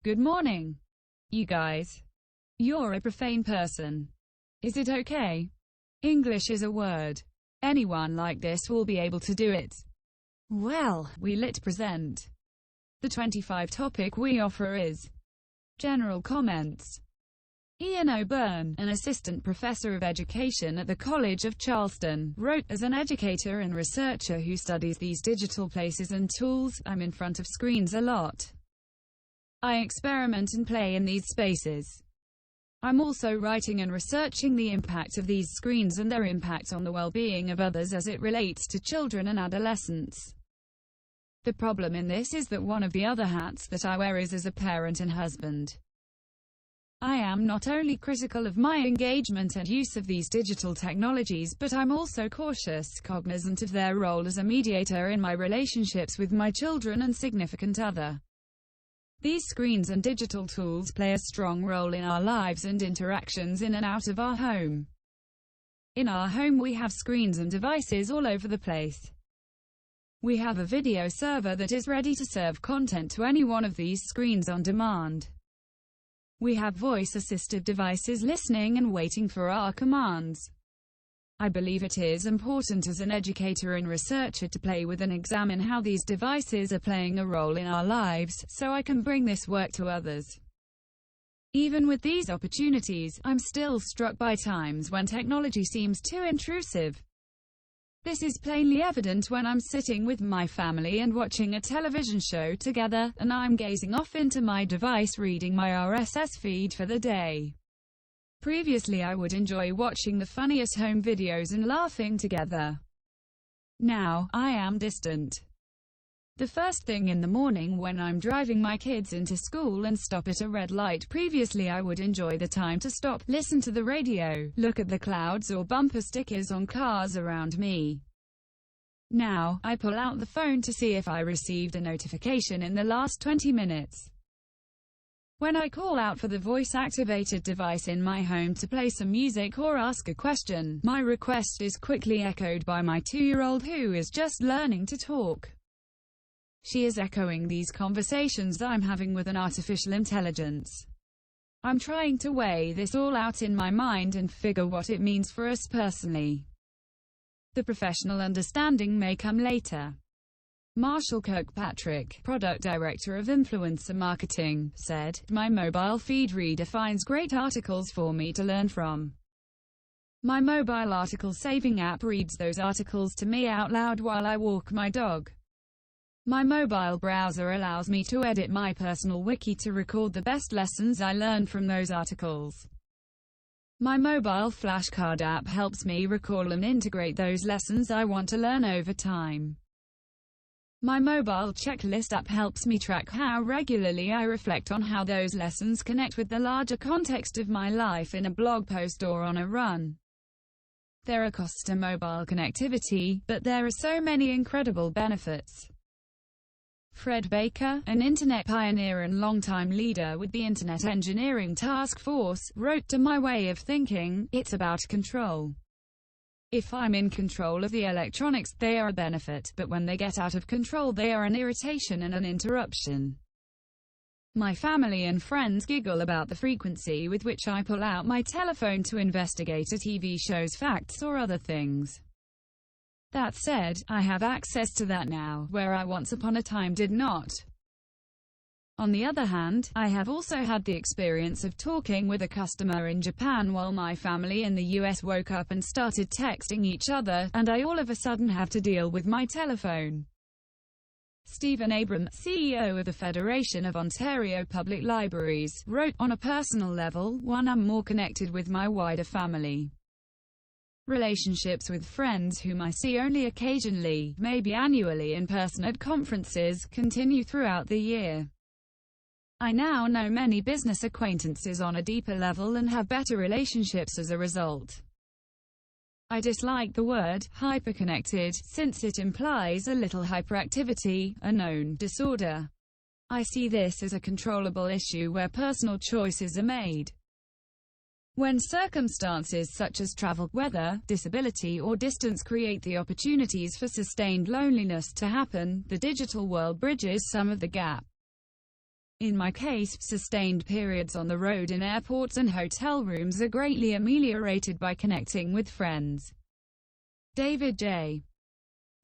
Good morning, you guys. You're a profane person. Is it okay? English is a word. Anyone like this will be able to do it. Well, we lit present. The 25 topic we offer is general comments. Ian O'Byrne, an assistant professor of education at the College of Charleston, wrote, as an educator and researcher who studies these digital places and tools, I'm in front of screens a lot. I experiment and play in these spaces. I'm also writing and researching the impact of these screens and their impact on the well-being of others as it relates to children and adolescents. The problem in this is that one of the other hats that I wear is as a parent and husband. I am not only critical of my engagement and use of these digital technologies, but I'm also cautious, cognizant of their role as a mediator in my relationships with my children and significant other. These screens and digital tools play a strong role in our lives and interactions in and out of our home. In our home we have screens and devices all over the place. We have a video server that is ready to serve content to any one of these screens on demand. We have voice-assisted devices listening and waiting for our commands. I believe it is important as an educator and researcher to play with and examine how these devices are playing a role in our lives, so I can bring this work to others. Even with these opportunities, I'm still struck by times when technology seems too intrusive. This is plainly evident when I'm sitting with my family and watching a television show together, and I'm gazing off into my device reading my RSS feed for the day. Previously I would enjoy watching the funniest home videos and laughing together. Now, I am distant. The first thing in the morning when I'm driving my kids into school and stop at a red light. Previously I would enjoy the time to stop, listen to the radio, look at the clouds or bumper stickers on cars around me. Now, I pull out the phone to see if I received a notification in the last 20 minutes. When I call out for the voice-activated device in my home to play some music or ask a question, my request is quickly echoed by my 2-year-old who is just learning to talk. She is echoing these conversations I'm having with an artificial intelligence. I'm trying to weigh this all out in my mind and figure what it means for us personally. The professional understanding may come later. Marshall Kirkpatrick, product director of influencer marketing, said, "My mobile feed reader finds great articles for me to learn from. My mobile article saving app reads those articles to me out loud while I walk my dog. My mobile browser allows me to edit my personal wiki to record the best lessons I learn from those articles. My mobile flashcard app helps me recall and integrate those lessons I want to learn over time. My mobile checklist app helps me track how regularly I reflect on how those lessons connect with the larger context of my life in a blog post or on a run." There are costs to mobile connectivity, but there are so many incredible benefits. Fred Baker, an internet pioneer and longtime leader with the Internet Engineering Task Force, wrote, "To my way of thinking, it's about control. If I'm in control of the electronics, they are a benefit, but when they get out of control they are an irritation and an interruption. My family and friends giggle about the frequency with which I pull out my telephone to investigate a TV show's facts or other things. That said, I have access to that now, where I once upon a time did not. On the other hand, I have also had the experience of talking with a customer in Japan while my family in the US woke up and started texting each other, and I all of a sudden have to deal with my telephone." Stephen Abram, CEO of the Federation of Ontario Public Libraries, wrote, "On a personal level, I'm more connected with my wider family. Relationships with friends whom I see only occasionally, maybe annually in person at conferences, continue throughout the year. I now know many business acquaintances on a deeper level and have better relationships as a result. I dislike the word hyperconnected, since it implies a little hyperactivity, a known disorder. I see this as a controllable issue where personal choices are made. When circumstances such as travel, weather, disability or distance create the opportunities for sustained loneliness to happen, the digital world bridges some of the gap. In my case, sustained periods on the road in airports and hotel rooms are greatly ameliorated by connecting with friends. David J.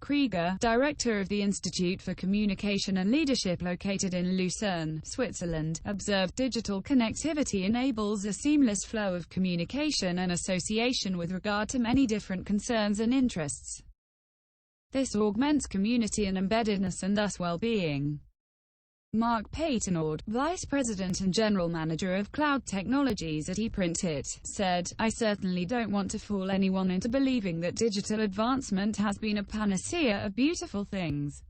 Krieger, director of the Institute for Communication and Leadership located in Lucerne, Switzerland, observed digital connectivity enables a seamless flow of communication and association with regard to many different concerns and interests. This augments community and embeddedness and thus well-being. Mark Patonord, Vice President and General Manager of Cloud Technologies at ePrint, said, "I certainly don't want to fool anyone into believing that digital advancement has been a panacea of beautiful things.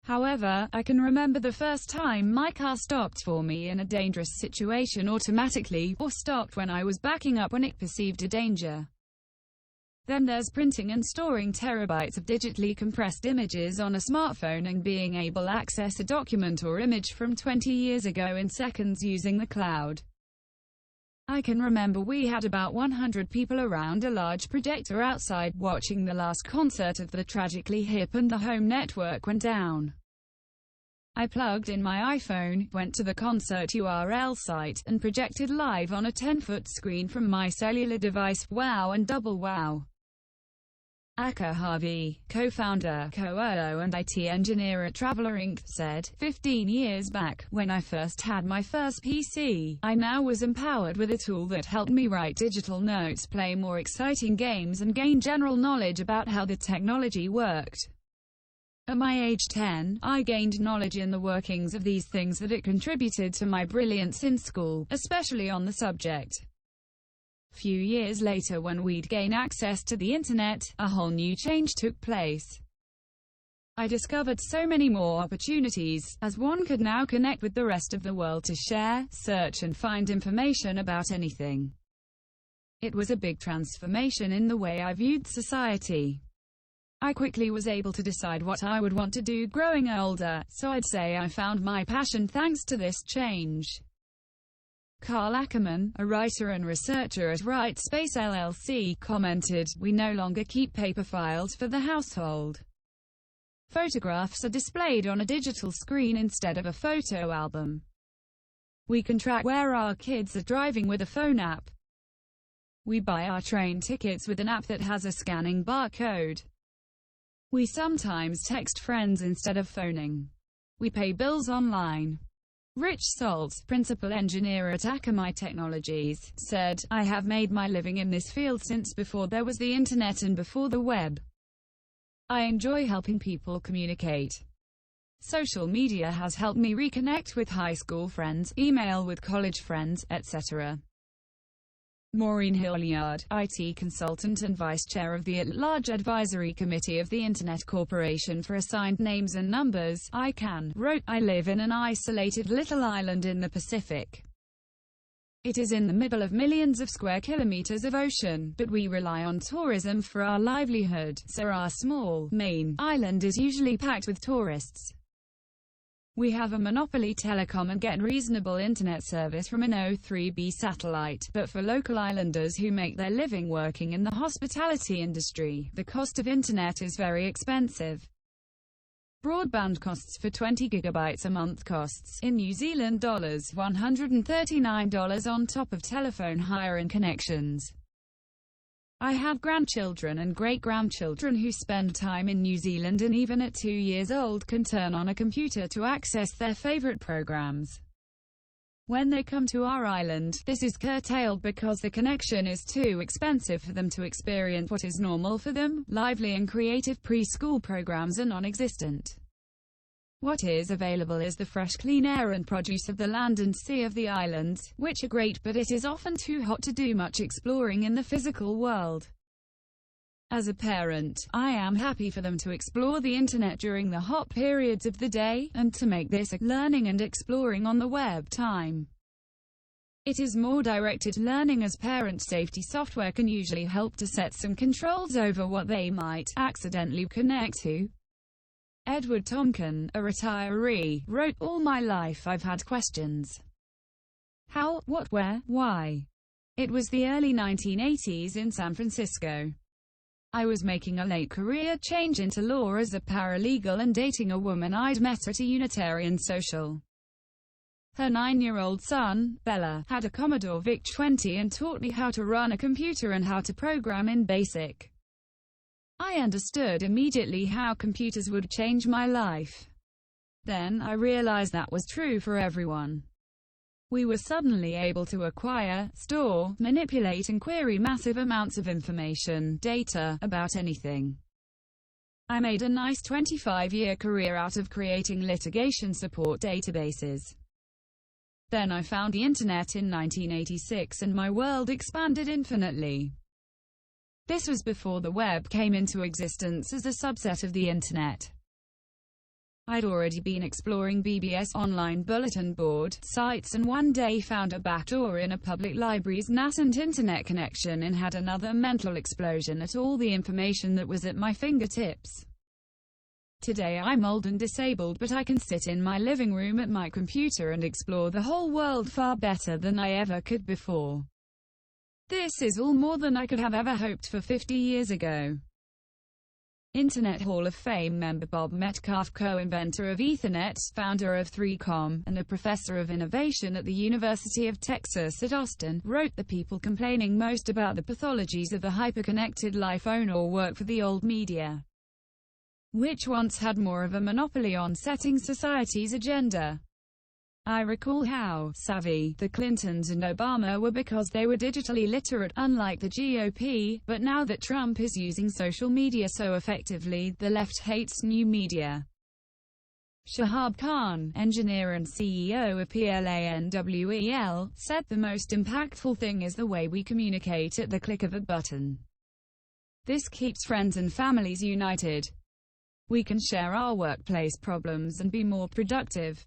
However, I can remember the first time my car stopped for me in a dangerous situation automatically, or stopped when I was backing up when it perceived a danger. Then there's printing and storing terabytes of digitally compressed images on a smartphone and being able to access a document or image from 20 years ago in seconds using the cloud. I can remember we had about 100 people around a large projector outside, watching the last concert of the Tragically Hip and the home network went down. I plugged in my iPhone, went to the concert URL site, and projected live on a 10-foot screen from my cellular device. Wow and double wow." Aka Harvey, co-founder, COO and IT engineer at Traveler Inc., said, 15 years back, when I first had my first PC, I now was empowered with a tool that helped me write digital notes, play more exciting games and gain general knowledge about how the technology worked. At my age 10, I gained knowledge in the workings of these things that it contributed to my brilliance in school, especially on the subject. Few years later, when we'd gain access to the internet, a whole new change took place. I discovered so many more opportunities, as one could now connect with the rest of the world to share, search and find information about anything. It was a big transformation in the way I viewed society. I quickly was able to decide what I would want to do growing older, so I'd say I found my passion thanks to this change. Carl Ackerman, a writer and researcher at Writespace LLC, commented, "We no longer keep paper files for the household. Photographs are displayed on a digital screen instead of a photo album. We can track where our kids are driving with a phone app. We buy our train tickets with an app that has a scanning barcode. We sometimes text friends instead of phoning. We pay bills online." Rich Salt, principal engineer at Akamai Technologies, said, "I have made my living in this field since before there was the internet and before the web. I enjoy helping people communicate. Social media has helped me reconnect with high school friends, email with college friends, etc." Maureen Hilliard, IT consultant and vice chair of the at-large advisory committee of the Internet Corporation for Assigned Names and Numbers, ICANN, wrote, "I live in an isolated little island in the Pacific. It is in the middle of millions of square kilometers of ocean, but we rely on tourism for our livelihood, so our small, main island is usually packed with tourists. We have a monopoly telecom and get reasonable internet service from an O3B satellite, but for local islanders who make their living working in the hospitality industry, the cost of internet is very expensive. Broadband costs for 20 gigabytes a month costs, in New Zealand dollars, $139 on top of telephone hire and connections. I have grandchildren and great-grandchildren who spend time in New Zealand and even at 2 years old can turn on a computer to access their favorite programs. When they come to our island, this is curtailed because the connection is too expensive for them to experience what is normal for them. Lively and creative preschool programs are non-existent. What is available is the fresh clean air and produce of the land and sea of the islands, which are great, but it is often too hot to do much exploring in the physical world. As a parent, I am happy for them to explore the internet during the hot periods of the day, and to make this a learning and exploring on the web time. It is more directed learning, as parent safety software can usually help to set some controls over what they might accidentally connect to." Edward Tomkin, a retiree, wrote, "All my life I've had questions. How, what, where, why? It was the early 1980s in San Francisco. I was making a late career change into law as a paralegal and dating a woman I'd met at a Unitarian social. Her 9-year-old son, Bella, had a Commodore VIC-20 and taught me how to run a computer and how to program in BASIC. I understood immediately how computers would change my life. Then I realized that was true for everyone. We were suddenly able to acquire, store, manipulate and query massive amounts of information, data, about anything. I made a nice 25-year career out of creating litigation support databases. Then I found the internet in 1986 and my world expanded infinitely. This was before the web came into existence as a subset of the internet. I'd already been exploring BBS online bulletin board sites and one day found a backdoor in a public library's nascent internet connection and had another mental explosion at all the information that was at my fingertips. Today I'm old and disabled, but I can sit in my living room at my computer and explore the whole world far better than I ever could before. This is all more than I could have ever hoped for 50 years ago. Internet Hall of Fame member Bob Metcalfe, co-inventor of Ethernet, founder of 3Com, and a professor of innovation at the University of Texas at Austin, wrote the people complaining most about the pathologies of the hyperconnected life own or work for the old media, which once had more of a monopoly on setting society's agenda. I recall how savvy the Clintons and Obama were because they were digitally literate, unlike the GOP, but now that Trump is using social media so effectively, the left hates new media. Shahab Khan, engineer and CEO of PLANWEL, said the most impactful thing is the way we communicate at the click of a button. This keeps friends and families united. We can share our workplace problems and be more productive.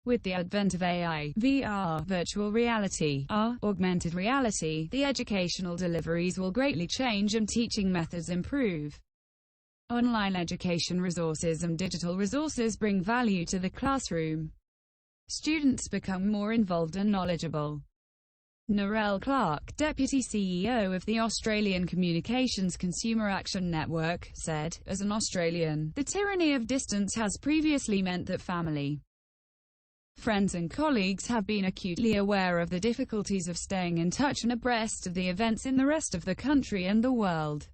With the advent of AI, VR, virtual reality, AR, augmented reality, the educational deliveries will greatly change and teaching methods improve. Online education resources and digital resources bring value to the classroom. Students become more involved and knowledgeable. Narelle Clark, Deputy CEO of the Australian Communications Consumer Action Network, said, "As an Australian, the tyranny of distance has previously meant that family, friends and colleagues have been acutely aware of the difficulties of staying in touch and abreast of the events in the rest of the country and the world.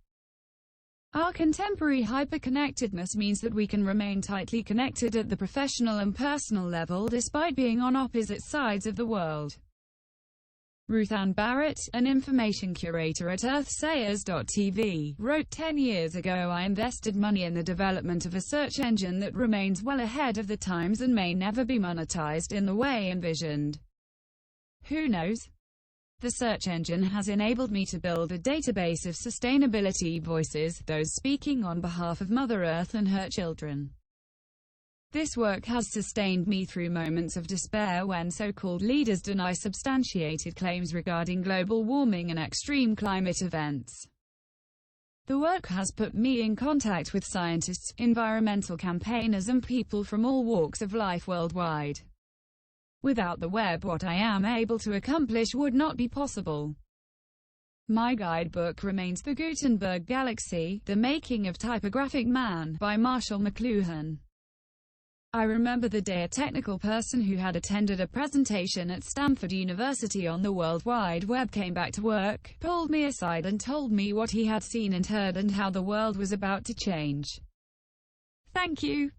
Our contemporary hyperconnectedness means that we can remain tightly connected at the professional and personal level despite being on opposite sides of the world." Ruth Ann Barrett, an information curator at earthsayers.tv, wrote, 10 years ago I invested money in the development of a search engine that remains well ahead of the times and may never be monetized in the way envisioned. Who knows? The search engine has enabled me to build a database of sustainability voices, those speaking on behalf of Mother Earth and her children. This work has sustained me through moments of despair when so-called leaders deny substantiated claims regarding global warming and extreme climate events. The work has put me in contact with scientists, environmental campaigners and people from all walks of life worldwide. Without the web, what I am able to accomplish would not be possible. My guidebook remains The Gutenberg Galaxy, The Making of Typographic Man, by Marshall McLuhan. I remember the day a technical person who had attended a presentation at Stanford University on the World Wide Web came back to work, pulled me aside and told me what he had seen and heard and how the world was about to change. Thank you.